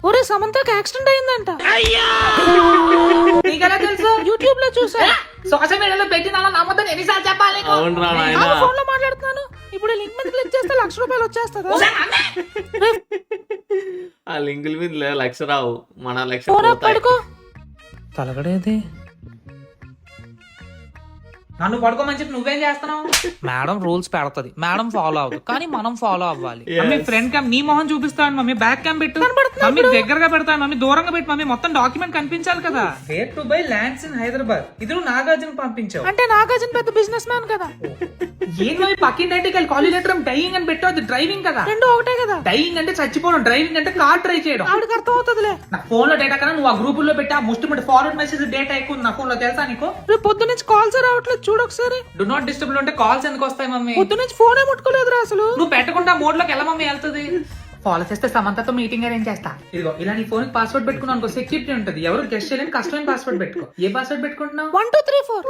ఒరే సమంతకి యాక్సిడెంట్ అయిందంట. నీకెలా తెలుసు? యూట్యూబ్ లో చూసా. సోషల్ మీడియాలో పెట్టిన నమ్మద్దని ఎన్నిసార్లు చెప్పాలి? ఫోన్ లో మాట్లాడుతున్నాను. ఇప్పుడు లింక్ మీద క్లిక్ చేస్తే ₹1,00,000 వచ్చేస్తుందా? ఆ లింకుల మీద లక్ష రావు, మన లక్ష ఫోన్ పోతాయి. పడుకో. తలగడేది నన్ను పడుకోమని చెప్పి నువ్వేం చేస్తున్నావు? మేడం రూల్స్ పెడతది, మేడం ఫాలో అవుతుంది, కానీ మనం ఫాలో అవ్వాలి. మమ్మీ ఫ్రంట్ క్యామ్ నీ మొహం చూపిస్తాను, మమ్మీ బ్యాక్ క్యామ్ పెట్టు, మమ్మీ దగ్గరగా పెడతాను, మమ్మీ దూరంగా పెట్టి, మమ్మీ మొత్తం డాక్యుమెంట్ కనిపించాలి కదా. Where to buy lands in Hyderabad. ఇది నువ్వు నాగార్జున పంపించావు. అంటే నాగార్జున పెద్ద బిజినెస్ మ్యాన్ కదా. ఏం మమ్మీ పక్కింటి కాలేజ్ లెటర్ డైయింగ్ అని పెట్టావు, అది డ్రైవింగ్ కదా. రెండు ఒకటే కదా. డైయింగ్ అంటే చచ్చిపోవడం, డ్రైవింగ్ అంటే కార్ డ్రైవ్ చేయడం. ఆవిడకి అర్థం అవుతుందిలే. నా ఫోన్ లో డేటా కన్నా నువ్వు ఆ గ్రూప్ లో పెట్టా ముస్టిమట్ ఫార్వర్డ్ మెసేజ్ డేటా ఎక్కువ నా ఫోన్ లో, తెలుసా నీకు? రేపు పొద్దు నుంచి కాల్స్ రావట్లేదు, చూడు ఒకసారి. డు నాట్ డిస్టర్బ్ లో ఉంటే కాల్స్ ఎందుకు వస్తాయి మమ్మీ? పొద్దు నుంచి ఫోనే ముట్టుకోలేదురా అసలు. నువ్వు పెట్టకుండా మోడ్ లోకి ఎలా మమ్మీ వెళ్తుంది? ఫాలో చేస్తే సమంతతో మీటింగ్ అరేంజ్ చేస్తా. ఇదిగో ఇలా నీ ఫోన్ పాస్వర్డ్ పెట్టుకున్నావు అనుకో, సెక్యూరిటీ ఉంటుంది, ఎవరు గెస్ట్ చేయలేని కష్టమైన పాస్వర్డ్ పెట్టుకో. ఏ పాస్వర్డ్ పెట్టుకుంటున్నావు? 1 2 3 4